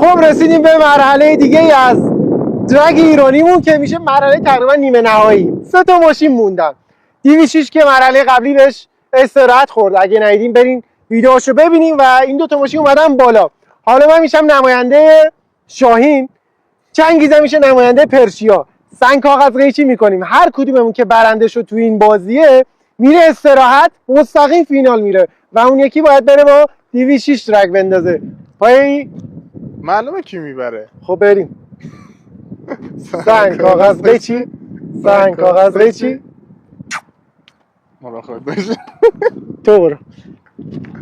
خب رسیدیم به مرحله دیگه ای از درگ ایرانیمون که میشه مرحله تقریبا نیمه نهایی. 3 تا ماشین موندن. 206 که مرحله قبلی بهش استراحت خورد. اگه ندیدین برین ویدیوهاشو ببینیم و این 2 تا ماشین اومدن بالا. حالا من میشم نماینده شاهین، چنگیزم میشه نماینده پرشیا. سنگ کاغذ قیچی میکنیم. هر کدوممون که برنده شد تو این بازیه میره استراحت، مستقیم فینال میره و اون یکی باید بره با 206 درگ بندازه. پای معلومه کی میبره. خب بریم. سنگ کاغذ قیچی، سنگ کاغذ قیچی. مراقب باش. تو برو.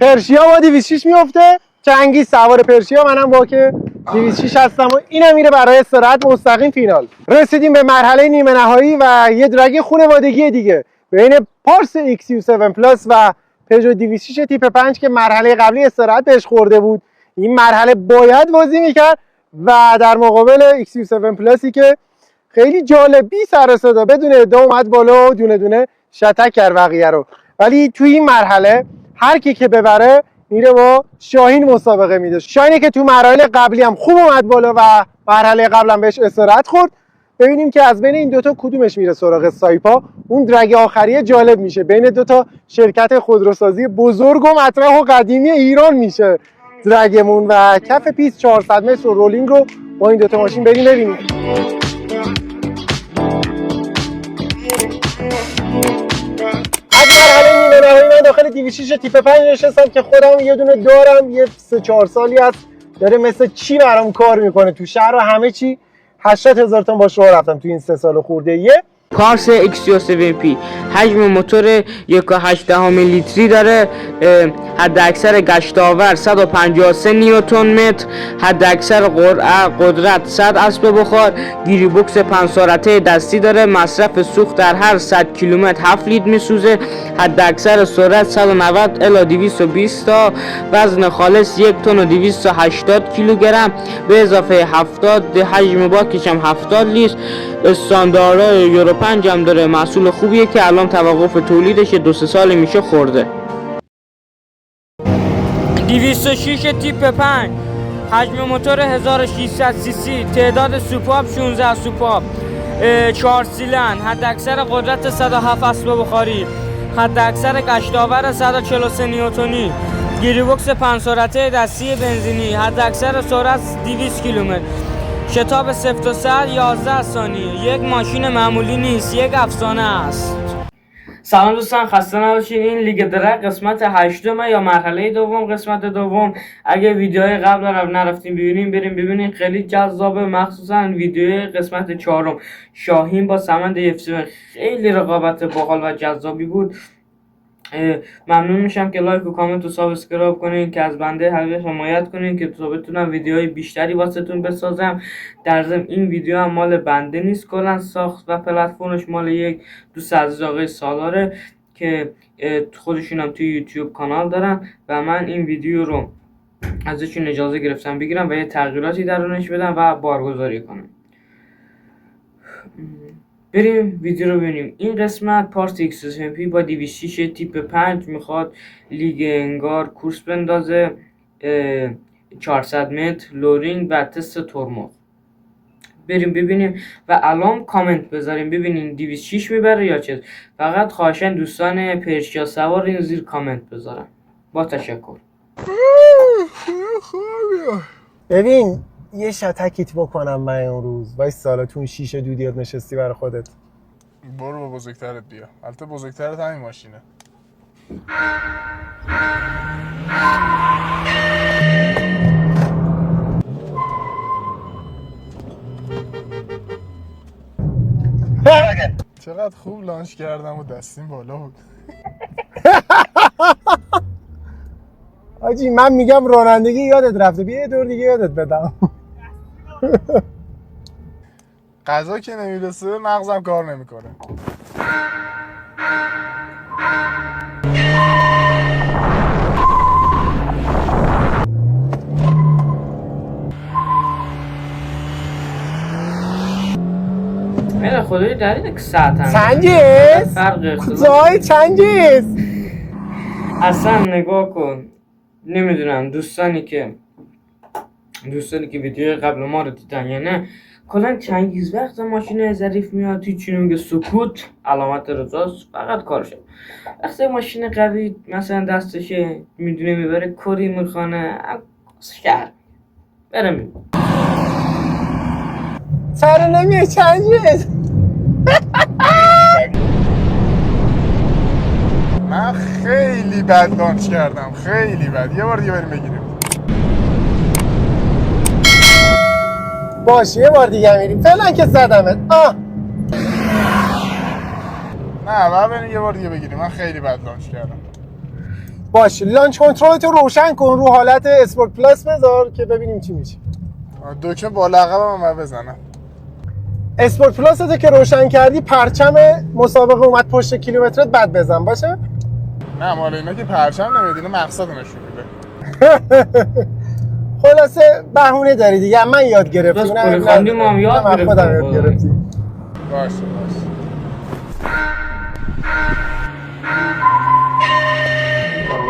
پرشیا با 206 میفته، چنگیز سوار پرشیا، منم با که 206 هستم و اینم میره برای استراحت مستقیم فینال. رسیدیم به مرحله نیمه نهایی و یه درگ خانوادگی دیگه بین پارس XU7 پلاس و پژو 206 تیپ 5 که مرحله قبلی استراحت بهش خورده بود. این مرحله باید بازی میکرد و در مقابل XU7 پلاسی که خیلی جالب بی سر و صدا بدون ادعا اومد بالا و دونه دونه شتک کرد بقیه رو. ولی توی این مرحله هر کی که ببره میره با شاهین مسابقه میده. شاهینی که تو مراحل قبلی هم خوب اومد بالا و مرحله قبل هم بهش استراحت خورد. ببینیم که از بین این دوتا کدومش میره سراغ سایپا. اون درگ آخری جالب میشه بین دوتا شرکت خودروسازی بزرگ و مطرح و قدیمی ایران میشه درگمون و کف پیست 400 متر و رولینگ رو با این دوتا ماشین بریم ببینیم. از مرحله نیمه نهایی من داخل 206 تیپ 5 نشستم که خودم یه دونه دارم. یه 3-4 سالی هست داره مثل چی برام کار میکنه تو شهر و همه چی. 80,000 تومان باش راه رفتم تو این 3 سال خورده یه. پارس XU7P حجم موتور 1.8 لیتری داره، حد اکثر گشت آور 153 نیوتن متر، حد اکثر قدرت 100 اسب بخار، گیری بوکس 5 سرعته دستی داره، مصرف سوخت در هر 100 کیلومتر 7 لیتر میسوزه، حد اکثر سرعت 190 الی 220 تا، وزن خالص 1 تن و 280 کیلوگرم به اضافه 70 حجم باکش هم 70 لیتر. استانداردهای یورو 5 هم داره. محصول خوبیه که الان توقف تولیدش 2-3 سال میشه خورده. 206 تیپ 5 حجم موتور 1600 سی سی، تعداد سوپاپ 16 سوپاپ، 4 سیلندر، حد اکثر قدرت 107 اسب بخاری، حد اکثر گشت آور 143 نیوتنی، گیری بوکس 5 سرعته دستی بنزینی، حد اکثر سرعت 200 کیلومتر، شتاب 0 تا 100 11 ثانیه. یک ماشین معمولی نیست، یک افسانه است. سلام دوستان، خسته نباشید. این لیگ درگ قسمت 8 یا مرحله دوم قسمت دوم. اگه ویدیوهای قبل رو نرفتیم ببینیم بریم ببینیم، خیلی جذابه. مخصوصا ویدیوی قسمت 4 شاهین با سمند F7 خیلی رقابت باحال و جذابی بود. ممنون میشم که لایک و کامنت و سابسکرایب کنین که از بنده حقیقی حمایت کنین که تا بتونم ویدیوهای بیشتری واسهتون بسازم. در ضمن این ویدیو هم مال بنده نیست، کلا ساخت و پلتفرمش مال یک دوست عزیز آقای سالاره که خودشون هم توی یوتیوب کانال دارن و من این ویدیو رو ازشون اجازه گرفتم بگیرم و یه تغییراتی درونش بدم و بارگذاری کنم. بریم ویدیو رو ببینیم. این قسمت پارس XU7P با 206 تیپ 5 میخواد لیگ انگار کورس بندازه، 400 متر لورینگ و تست ترمز. بریم ببینیم و الان کامنت بذاریم ببینیم 206 میبره یا چه. فقط خواهشاً دوستان پرشیا سوار این زیر کامنت بذارن. با تشکر. ببین یه شتکیت بکنم من اون روز وای سالتون شیشه دودیات نشستی برای خودت. برو با بزرگترت بیا. البته بزرگترت همین ماشینه. چقدر خوب لانچ کردم و دستیم بالا بود. آجی من میگم رانندگی یادت رفته، بیا یه دور دیگه یادت بدم. غذا که نمیرسه مغزم کار نمیکنه. میره خدایی دارید که ساعت هم چنگیز؟ فرق اختلاف زای چنگیز؟ اصلا نگاه کن، نمیدونم دوستانی که دوستانی که ویدیو قبل ما رو دیدن یا نه، کلا چنگیز وقت ماشین ظریف میاد توی چی میگه سکوت علامت رضاست، فقط کارشه. وقتی ماشین قوی مثلا دستشه میدونه میبره کری میخوانه شهر برم چرا نمیه چنگیز؟ من خیلی بد لانچ کردم، خیلی بد. یه بار دیگه بریم بگیریم. باشه یه بار دیگه میریم. فعلا که زدمت. نه بعد بریم یه بار دیگه بگیریم. من خیلی بد لانچ کردم. باشه لانچ کنترل تو روشن کن، رو حالت اسپورت پلاس بذار که ببینیم چی میشه. دکمه با لقبم من بزنم. اسپورت پلاس رو که روشن کردی پرچم مسابقه اومد پشت کیلومترت بعد بزن باشه. نه مال اینا که پرچم نمیاد، اینا مقصد نشون میده. خلاصه بهونه داری دیگه، من یاد گرفتم. بس پولی خواندی ما هم یاد گرفتیم. خودم یاد گرفتیم. باشه.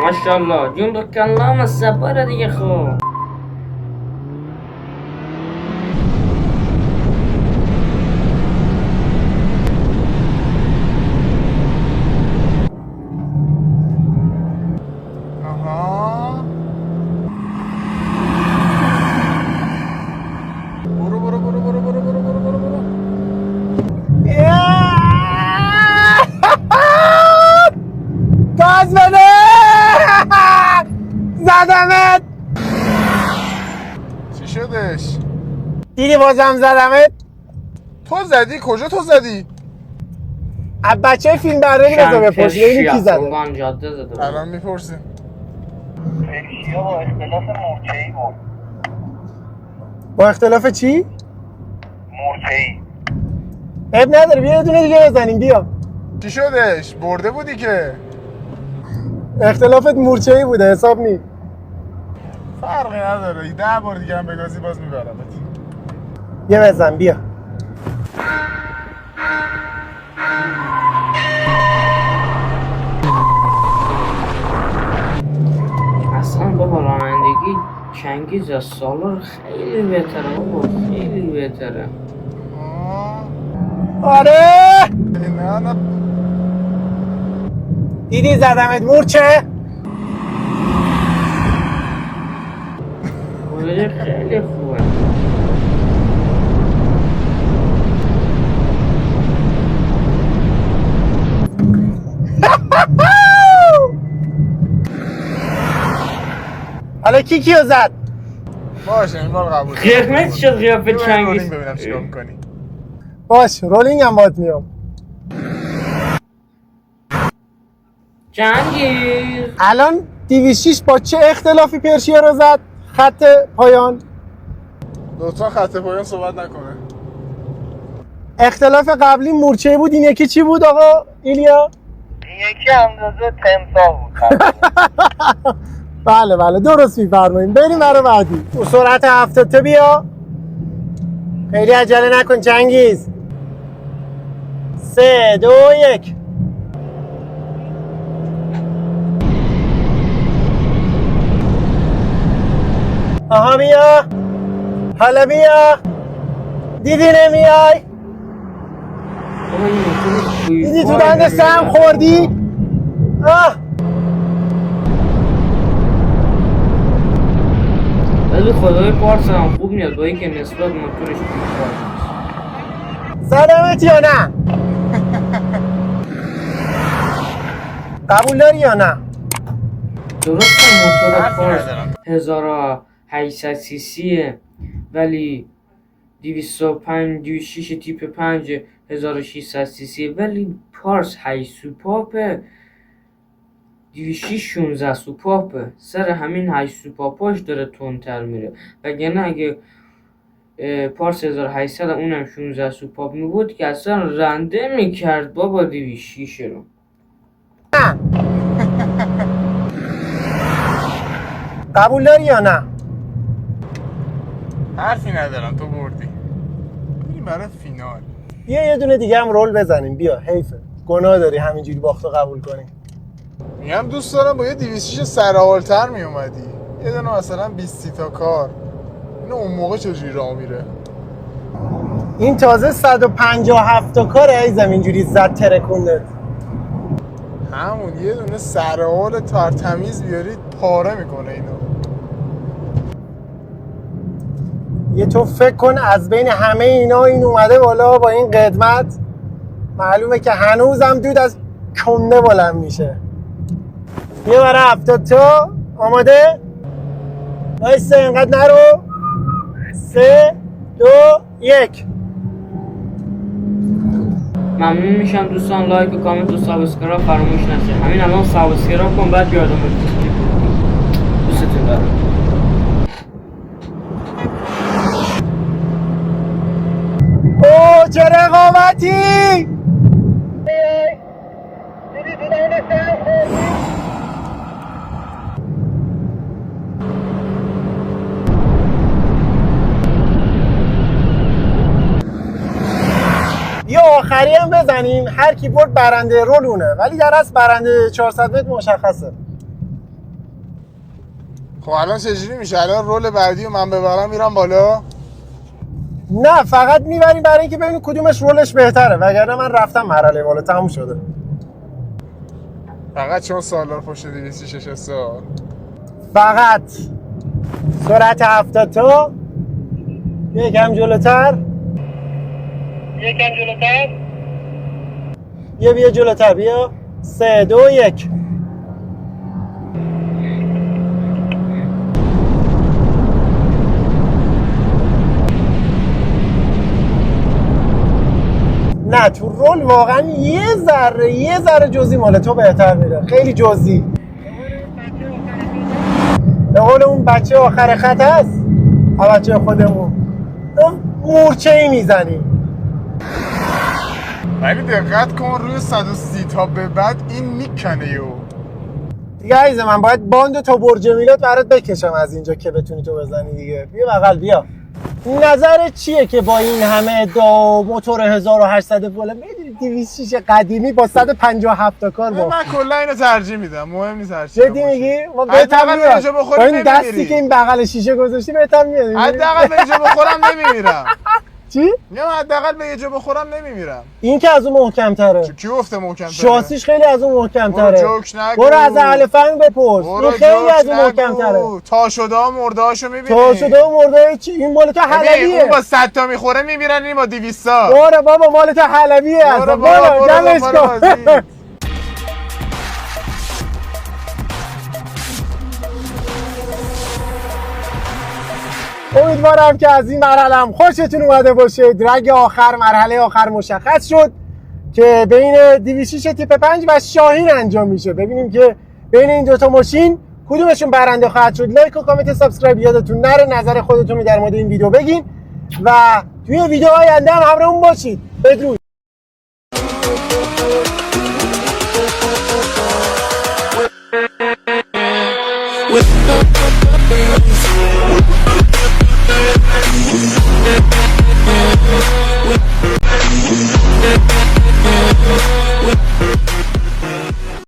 ماشاءالله جون دو کلام سپاره دیگه. خب آها برو. گاز بده. زدمت. چی شدش؟ دیدی بازم زدمت. تو زدی؟ کجا تو زدی؟ از بچه فیلم برداری بذار بپرسی ببینیم کی زده. الان میپرسیم. پرشیا با اختلاف مورچه‌ای بود. با اختلاف چی؟ مورچه‌ای. عیب نداره بیا یه دونه دیگه بزنیم بیا. چی شدش؟ برده بودی که. اختلافت مورچه‌ای بوده حساب نی. فرقی نداره 10 بار دیگه هم بگازی باز میبرمت. یه بزن بیا. اصلا بابا رانندگی چنگیز از سالار خیلی بهتره بابا، خیلی بهتره. آره نه دیدی زدمت مورچه. خیلی خوبه. حالا کیو زد؟ باشه این بار قبول. قرمز شد قیافه چنگیز. ببینم چیکار می‌کنی. باش رولینگ هم باد میام. چنگیز الان 206 با چه اختلافی پرشیا رو زد؟ خط پایان. لطفا خط پایان صحبت نکنه. اختلاف قبلی مورچه بود، این یکی چی بود آقا ایلیا؟ یکی اندازه تمساح بود. بله درست میفرماییم. بریم برای بعدی. سرعت 70 تا بیا. خیلی عجله نکن چنگیز. 3 2 1. آها بیا. حالا بیا. دیدی نمیای؟ دیدی تو دنده سهم خوردی؟ ولی خدای پارس هم خوب میاد با اینکه نسبت موتورش زدمت یا نه؟ قبول داری یا نه؟ درسته موتور پارس 1800 سی سیه ولی 205 206 تیپ 5 1600 سی سی، ولی پارس های سوپاپه 206 16 سوپاپه. سر همین های سوپاپاش داره تندتر میره، وگرنه اگه پارس 1800 اونم 16 سوپاپ میبود که اصلا رنده میکرد بابا 206 رو. قبول داری یا نه؟ حرفی ندارم تو بردی. این برای فینال. بیا یه دونه دیگه هم رول بزنیم. بیا حیفه گناه داری همینجوری باختو قبول کنی. میگم دوست دارم با یه 206 سرحال‌تر میومدی. یه دونه مثلا 20 تا کار اینو اون موقع چجوری راه میره؟ این تازه 157 تا کاره ایزم اینجوری زد ترکونده. همون یه دونه سرحال ترتمیز بیارید پاره میکنه اینو. یه تو فکر کن از بین همه اینا این اومده بالا با این قدمت، معلومه که هنوزم دود از کنده بلند میشه. یه برای 70 تا آماده؟ بایسته اینقدر نرو. 3 2 1. ممنون میشم دوستان لایک و کامنت و سابسکرایب فراموش نشه. همین الان سابسکرایب کن بعد یادم بگیر. دوستتون دارم. اوه چه رقابتی! یه آخری هم بزنیم، هر کی برد برنده رولونه، ولی در اصل برنده 400 متر مشخصه. خب الان چجوری میشه؟ الان رول بعدی رو من ببرم میرم بالا؟ نه فقط میبریم برای اینکه ببینیم کدومش رولش بهتره، وگرنه من رفتم مرحله بالا تموم شده. فقط چون سالار پشت 206 سال. فقط سرعت 70 تا، یکم جلوتر، یکم جلوتر. یه بیا جلوتر، بیا 3 2 1. نه تو رول واقعا یه ذره جزئی مال تو بهتر میره، خیلی جزئی. به قول اون بچه آخر خط هست، بچه خودمون مورچه ای میزنی. ولی دقت کن روی 130 تا به بعد این میکنه یو. دیگه عزیز من باید باند تا برج میلاد برات بکشم از اینجا که بتونی تو بزنی دیگه. بیا بغل بیا. نظرت چیه که با این همه ادعا موتور 1800 فولم بدونی 206 قدیمی با 157 تا کار با من کلا اینو ترجیح میدم، مهم نیست هر چی جدی میگی؟ ما بهتر میاد با این دستی که این بغل شیشه گذاشتی بهتر میاد. حداقل به یه جا بخورم نمیمیرم. چی؟ میگم حداقل به یه جا بخورم نمیمیرم. این که از اون محکم‌تره. کی گفته محکم‌تره؟ شاسیش خیلی از اون محکم‌تره. برو جوک نگو. برو از اهل فن بپرس. این خیلی از اون محکم‌تره. تا شده ها مرده هاشو میبینی؟ تا شده ها مرده چی؟ این مال تو حلبیه. اون با 100 تا میخوره میمیرن، این با 200 تا. برو بابا مال تو حلبیه اصلا. برو جمعش کن. امیدوارم که از این مرحله هم خوشتون اومده باشه. درگ آخر، مرحله آخر مشخص شد که بین 206 تیپ 5 و شاهین انجام میشه. ببینیم که بین این دوتا ماشین کدومشون برنده خواهد شد. لایک و کامنت سابسکرایب یادتون نره. نظر خودتون رو در مورد این ویدیو بگین و توی ویدیو آینده هم همراهمون باشید. بدرود.